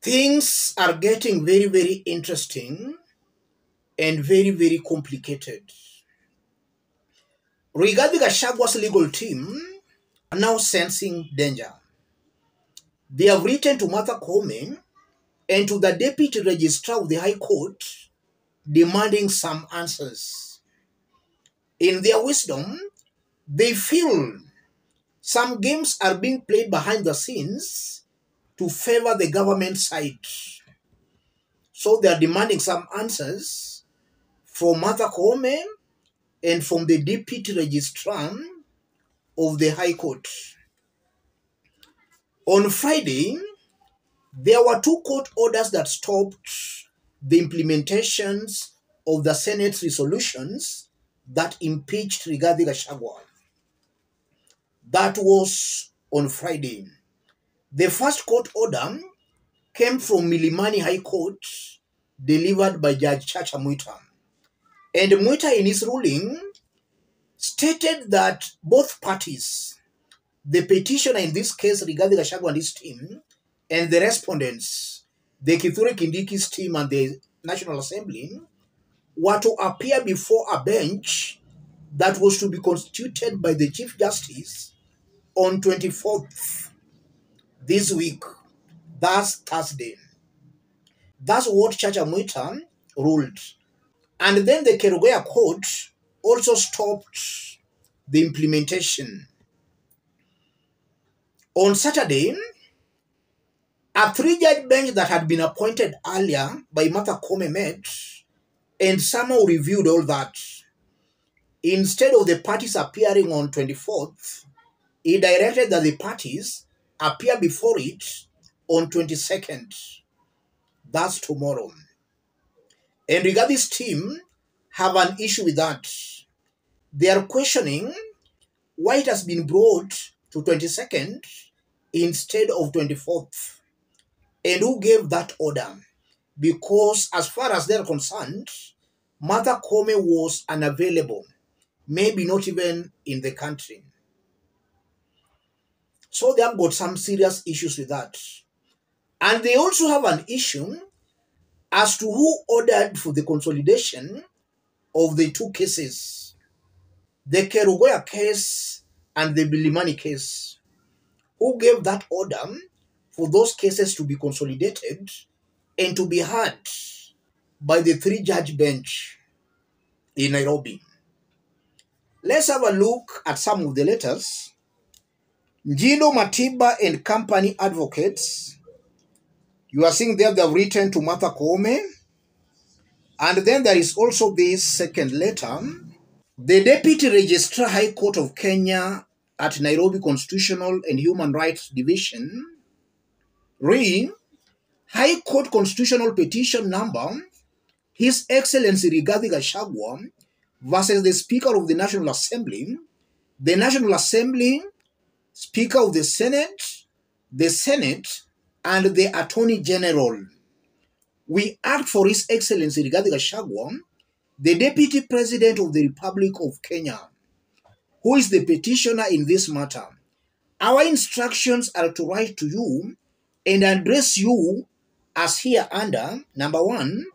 Things are getting very, very interesting and very, very complicated. Rigathi Gachagwa's legal team are now sensing danger. They have written to Martha Koome and to the Deputy Registrar of the High Court demanding some answers. In their wisdom, they feel some games are being played behind the scenes to favor the government side. So they are demanding some answers from Martha Koome and from the Deputy Registrar of the High Court. On Friday, there were 2 court orders that stopped the implementations of the Senate's resolutions that impeached Rigathi Gachagua. That was on Friday. The first court order came from Milimani High Court, delivered by Judge Chacha Mwita. And Mwita, in his ruling, stated that both parties, the petitioner in this case, Rigathi Gachagua and his team, and the respondents, the Kindikis team and the National Assembly, were to appear before a bench that was to be constituted by the Chief Justice on 24th this week, that's Thursday. That's what Chacha Mwita ruled. And then the Kerugoya court also stopped the implementation. On Saturday, a 3-judge bench that had been appointed earlier by Martha Koome met and somehow reviewed all that. Instead of the parties appearing on 24th, he directed that the parties appear before it on 22nd. That's tomorrow. And Rigathi's team have an issue with that. They are questioning why it has been brought to 22nd instead of 24th. And who gave that order? Because as far as they're concerned, Martha Koome was unavailable, maybe not even in the country. So they have got some serious issues with that. And they also have an issue as to who ordered for the consolidation of the 2 cases, the Kerugoya case and the Milimani case. Who gave that order for those cases to be consolidated and to be heard by the 3-judge bench in Nairobi? Let's have a look at some of the letters. Njino Matiba and Company Advocates. You are seeing there they have written to Martha Koome. And then there is also this second letter. The Deputy Registrar High Court of Kenya at Nairobi Constitutional and Human Rights Division, High Court Constitutional Petition Number, His Excellency Rigathi Gachagua versus the Speaker of the National Assembly, Speaker of the Senate, and the Attorney General. We act for His Excellency Rigathi Gachagua, the Deputy President of the Republic of Kenya, who is the petitioner in this matter. Our instructions are to write to you and address you as here under, number 1,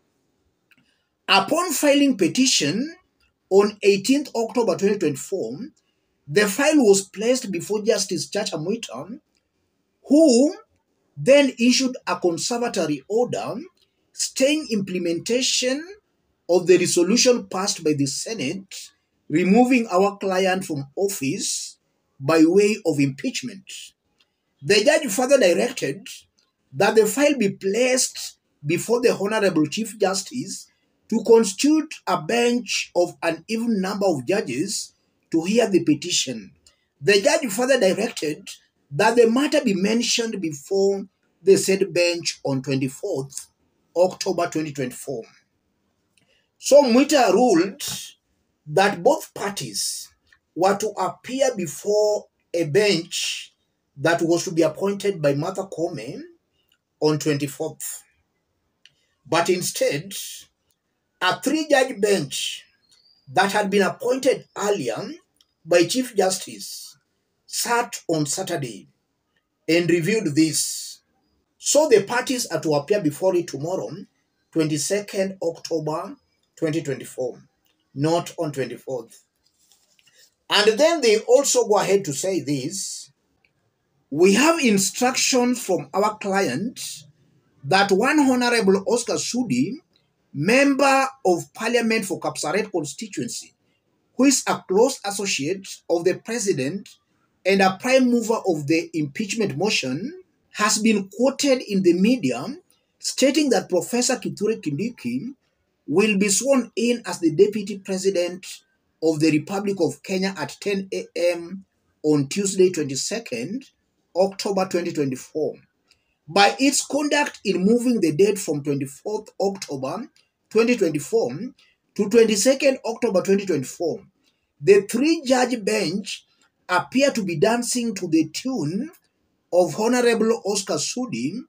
upon filing petition on 18th October 2024, the file was placed before Justice Chacha Mwita, who then issued a conservatory order staying implementation of the resolution passed by the Senate, removing our client from office by way of impeachment. The judge further directed that the file be placed before the Honorable Chief Justice to constitute a bench of an even number of judges to hear the petition. The judge further directed that the matter be mentioned before the said bench on 24th October 2024. So Mwita ruled that both parties were to appear before a bench that was to be appointed by Martha Koome on 24th. But instead, a 3-judge bench that had been appointed earlier by Chief Justice sat on Saturday and reviewed this. So the parties are to appear before it tomorrow, 22nd October 2024, not on 24th. And then they also go ahead to say this: we have instructions from our client that one Honorable Oscar Sudi, Member of Parliament for Kapsaret constituency, who is a close associate of the President and a prime mover of the impeachment motion, has been quoted in the media stating that Professor Kithure Kindiki will be sworn in as the Deputy President of the Republic of Kenya at 10 a.m. on Tuesday, 22nd October 2024. By its conduct in moving the date from 24th October 2024 to 22nd October 2024, the three-judge bench appear to be dancing to the tune of Honorable Oscar Sudi.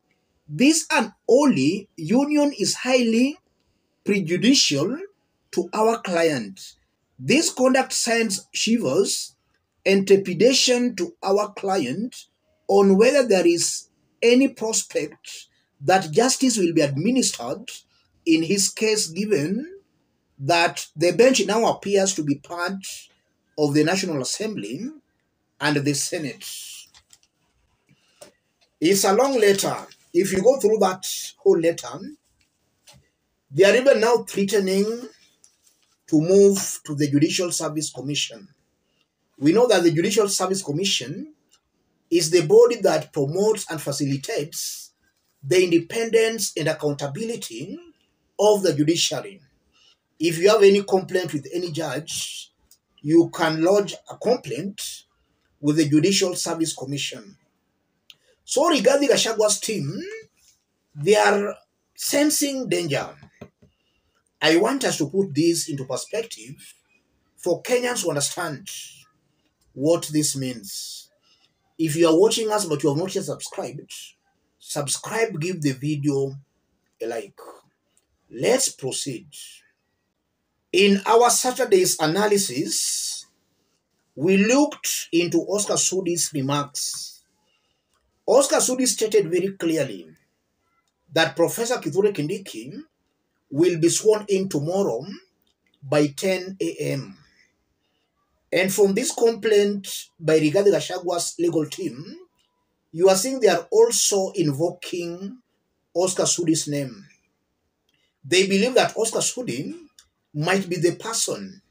This unholy union is highly prejudicial to our client. This conduct sends shivers and trepidation to our client on whether there is any prospect that justice will be administered in his case, given that the bench now appears to be part of the National Assembly and the Senate. It's a long letter. If you go through that whole letter, they are even now threatening to move to the Judicial Service Commission. We know that the Judicial Service Commission is the body that promotes and facilitates the independence and accountability of the judiciary. If you have any complaint with any judge, you can lodge a complaint with the Judicial Service Commission. So regarding Gachagwa's team, they are sensing danger. I want us to put this into perspective for Kenyans to understand what this means. If you are watching us but you have not yet subscribed, subscribe, give the video a like. Let's proceed. In our Saturday's analysis, we looked into Oscar Sudi's remarks. Oscar Sudi stated very clearly that Professor Kithure Kindiki will be sworn in tomorrow by 10 a.m. And from this complaint by Rigathi Gachagwa's legal team, you are seeing they are also invoking Oscar Sudi's name. They believe that Oscar Sudi might be the person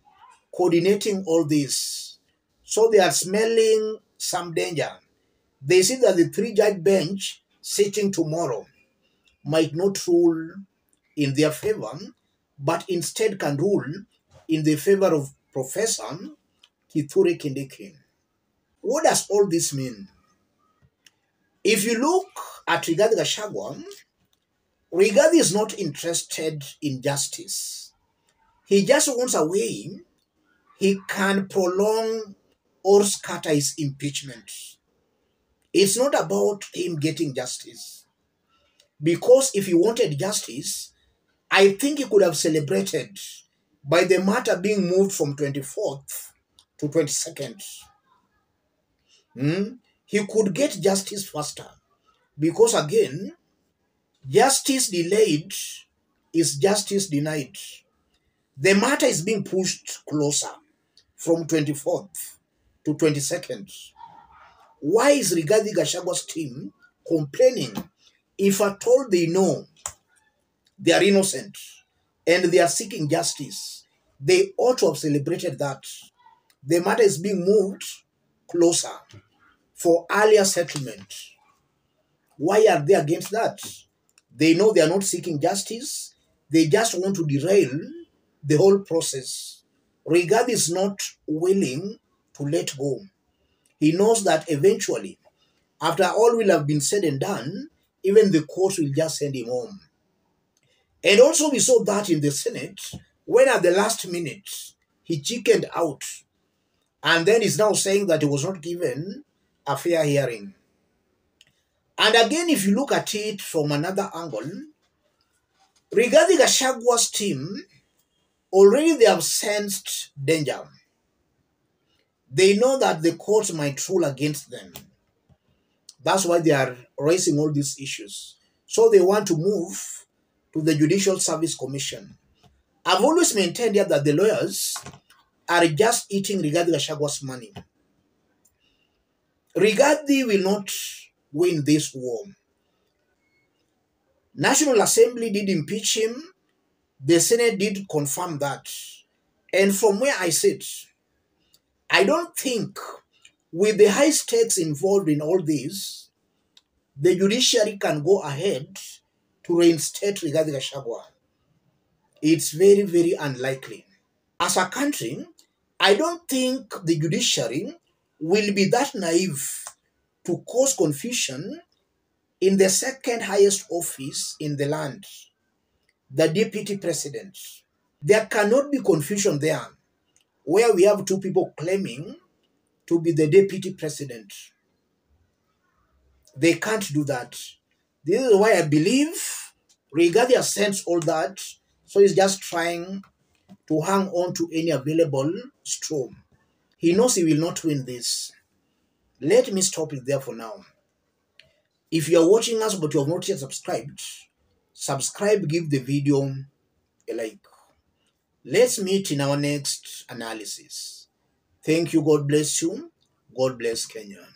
coordinating all this. So they are smelling some danger. They see that the three-judge bench sitting tomorrow might not rule in their favor, but instead can rule in the favor of Professor Kithure Kindiki. What does all this mean? If you look at Rigathi Gachagua, Rigathi is not interested in justice. He just wants a way he can prolong or scatter his impeachment. It's not about him getting justice. Because if he wanted justice, I think he could have celebrated by the matter being moved from 24th to 22nd. He could get justice faster. Because again, justice delayed is justice denied. The matter is being pushed closer from 24th to 22nd. Why is Rigathi Gachagwa's team complaining if at all they know they are innocent and they are seeking justice? They ought to have celebrated that. The matter is being moved closer for earlier settlement. Why are they against that? They know they are not seeking justice. They just want to derail the whole process. Rigathi is not willing to let go. He knows that eventually, after all will have been said and done, even the court will just send him home. And also we saw that in the Senate, when at the last minute, he chickened out. And then is now saying that he was not given a fair hearing. And again, if you look at it from another angle, regarding Gachagwa's team, already they have sensed danger. They know that the court might rule against them. That's why they are raising all these issues. So they want to move to the Judicial Service Commission. I've always maintained here that the lawyers are just eating Rigathi Gachagwa's money. Rigathi will not win this war. National Assembly did impeach him. The Senate did confirm that. And from where I sit, I don't think with the high stakes involved in all this, the judiciary can go ahead to reinstate Rigathi Gachagua. It's very, very unlikely. As a country, I don't think the judiciary will be that naive to cause confusion in the second highest office in the land, the deputy president. There cannot be confusion there, where we have two people claiming to be the deputy president. They can't do that. This is why I believe Rigathi has sensed all that, so he's just trying to hang on to any available straw. He knows he will not win this. Let me stop it there for now. If you are watching us but you have not yet subscribed, subscribe, give the video a like. Let's meet in our next analysis. Thank you. God bless you. God bless Kenya.